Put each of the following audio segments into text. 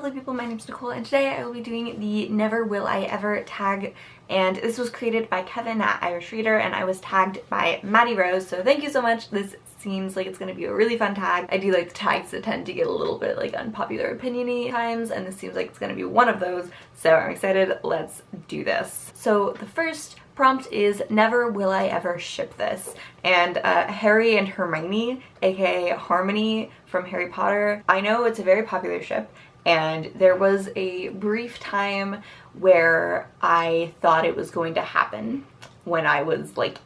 lovely people, my name's Nicole and today I will be doing the Never Will I Ever tag, and this was created by Kevin at Irish Reader and I was tagged by Maddie Rose, so thank you so much. This seems like it's going to be a really fun tag. I do like the tags that tend to get a little bit like unpopular opinion-y times, and this seems like it's going to be one of those, so I'm excited. Let's do this. So the first prompt is never will I ever ship this, and Harry and Hermione, aka Harmony from Harry Potter. I know it's a very popular ship, and there was a brief time where I thought it was going to happen when I was like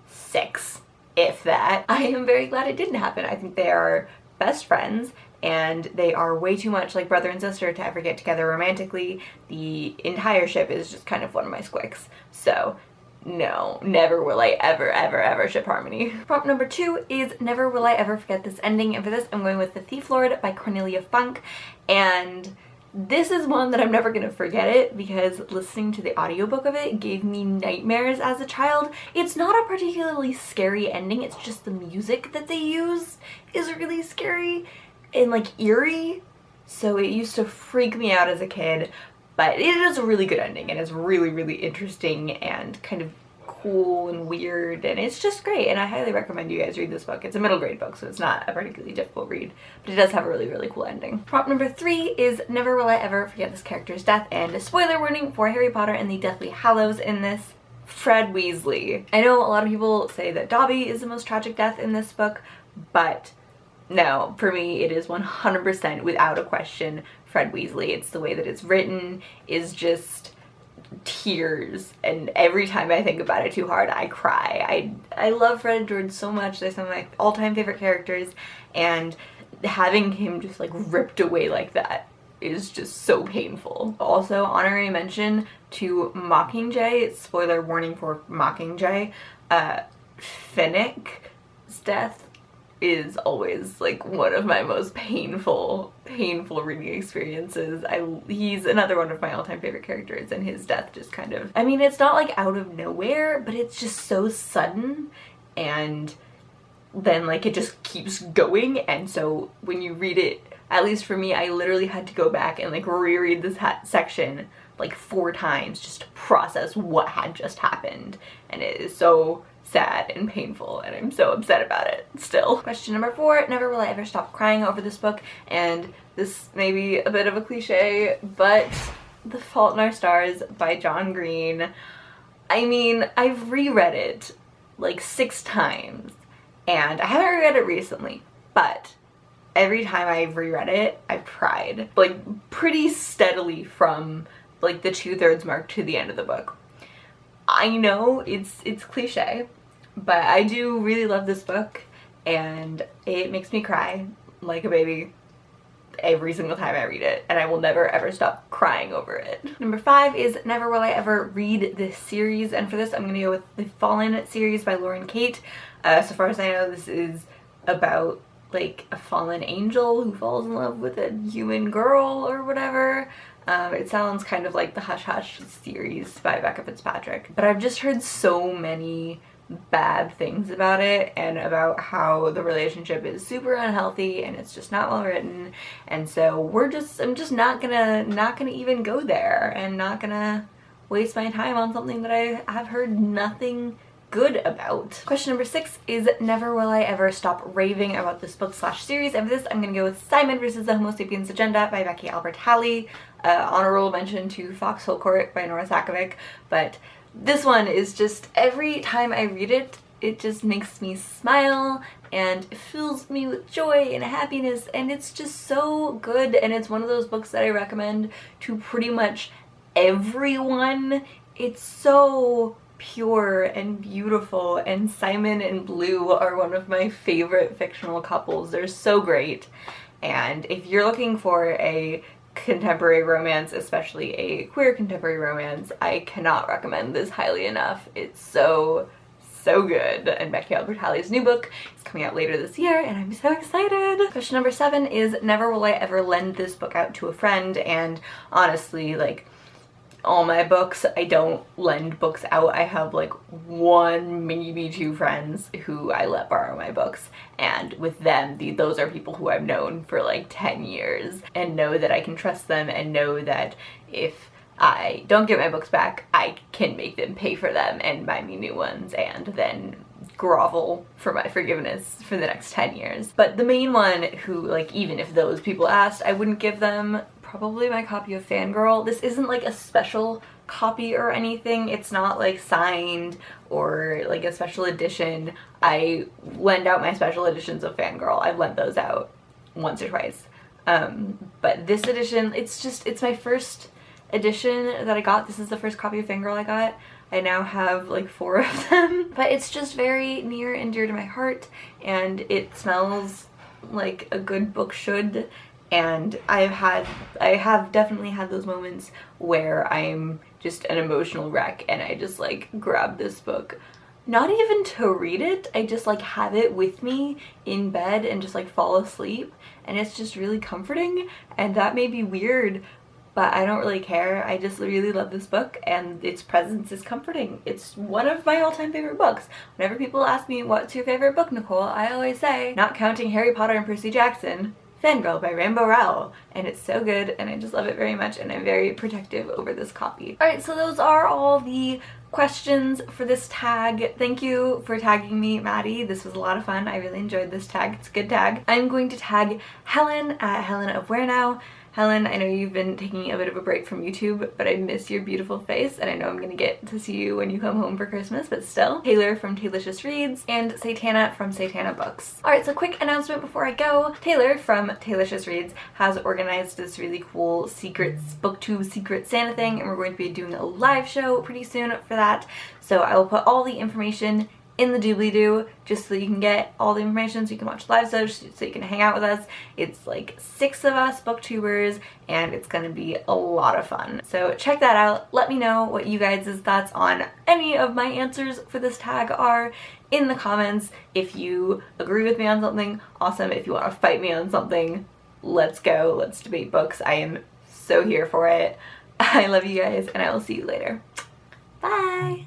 6, if that. I am very glad it didn't happen. I think they are best friends and they are way too much like brother and sister to ever get together romantically. The entire ship is just kind of one of my squicks. So no, never will I ever ship Harmony. Prompt number 2 is never will I ever forget this ending, and for this I'm going with The Thief Lord by Cornelia Funk, and this is one that I'm never gonna forget it because listening to the audiobook of it gave me nightmares as a child. It's not a particularly scary ending, it's just the music that they use is really scary and like eerie, so it used to freak me out as a kid. But it is a really good ending and it's really interesting and kind of cool and weird, and it's just great, and I highly recommend you guys read this book. It's a middle grade book, so it's not a particularly difficult read, but it does have a really cool ending. Prompt number 3 is never will I ever forget this character's death, and a spoiler warning for Harry Potter and the Deathly Hallows in this, Fred Weasley. I know a lot of people say that Dobby is the most tragic death in this book, but no, for me it is 100% without a question Fred Weasley. It's the way that it's written is just tears, and every time I think about it too hard I cry. I love Fred and George so much. They're some of my all-time favorite characters, and having him just like ripped away like that is just so painful. Also, honorary mention to Mockingjay, spoiler warning for Mockingjay, Finnick's death is always like one of my most painful reading experiences. He's another one of my all-time favorite characters, and his death just kind of, I mean, it's not like out of nowhere, but it's just so sudden, and then like it just keeps going, and so when you read it, at least for me, I literally had to go back and like reread this section like 4 times just to process what had just happened, and it is so sad and painful, and I'm so upset about it still. Question number 4, never will I ever stop crying over this book, and this may be a bit of a cliche, but The Fault in Our Stars by John Green. I mean, I've reread it like 6 times, and I haven't reread it recently, but every time I've reread it, I've cried like pretty steadily from like the 2/3 mark to the end of the book. I know it's cliche, but I do really love this book, and it makes me cry like a baby every single time I read it, and I will never ever stop crying over it. Number 5 is never will I ever read this series, and for this I'm gonna go with the Fallen series by Lauren Kate. So far as I know, this is about like a fallen angel who falls in love with a human girl or whatever. It sounds kind of like the Hush Hush series by Becca Fitzpatrick, but I've just heard so many bad things about it, and about how the relationship is super unhealthy and it's just not well written, and so I'm just not gonna even go there, and not gonna waste my time on something that I have heard nothing good about. Question number 6 is never will I ever stop raving about this book / series, and for this I'm gonna go with Simon vs. the Homo Sapiens Agenda by Becky Albert Halley. Honorable mention to Foxhole Court by Nora Sakovic, but this one is just, every time I read it, it just makes me smile and it fills me with joy and happiness, and it's just so good, and it's one of those books that I recommend to pretty much everyone. It's so pure and beautiful, and Simon and Blue are one of my favorite fictional couples. They're so great, and if you're looking for a contemporary romance, especially a queer contemporary romance, I cannot recommend this highly enough. It's so good, and Becky Albert Halley's new book is coming out later this year, and I'm so excited. Question number 7 is never will I ever lend this book out to a friend, and honestly, like, all my books. I don't lend books out. I have like 1, maybe 2 friends who I let borrow my books, and with them, those are people who I've known for like 10 years and know that I can trust them and know that if I don't get my books back, I can make them pay for them and buy me new ones and then grovel for my forgiveness for the next 10 years. But the main one who, like, even if those people asked, I wouldn't give them probably my copy of Fangirl. This isn't like a special copy or anything. It's not like signed or like a special edition. I lend out my special editions of Fangirl. I've lent those out once or twice. But this edition, it's my first edition that I got. This is the first copy of Fangirl I got. I now have like 4 of them, but it's just very near and dear to my heart, and it smells like a good book should. And I have definitely had those moments where I'm just an emotional wreck and I just like grab this book, not even to read it, I just like have it with me in bed and just like fall asleep, and it's just really comforting. And that may be weird, but I don't really care. I just really love this book and its presence is comforting. It's one of my all-time favorite books. Whenever people ask me, what's your favorite book, Nicole? I always say, not counting Harry Potter and Percy Jackson, Fangirl by Rainbow Rowell. And it's so good and I just love it very much, and I'm very protective over this copy. Alright, so those are all the questions for this tag. Thank you for tagging me, Maddie. This was a lot of fun. I really enjoyed this tag. It's a good tag. I'm going to tag Helen at HelenofWhereNow. Helen, I know you've been taking a bit of a break from YouTube, but I miss your beautiful face, and I know I'm gonna get to see you when you come home for Christmas, but still. Taylor from TayliciousReads, and Saytana from SaytanaBooks. Alright, so quick announcement before I go. Taylor from TayliciousReads has organized this really cool BookTube Secret Santa thing, and we're going to be doing a live show pretty soon for that. So I will put all the information in the doobly-doo, just so you can get all the information, so you can watch live shows, so you can hang out with us. It's like 6 of us booktubers, and it's gonna be a lot of fun. So check that out. Let me know what you guys' thoughts on any of my answers for this tag are in the comments. If you agree with me on something, awesome. If you want to fight me on something, let's go. Let's debate books. I am so here for it. I love you guys, and I will see you later. Bye!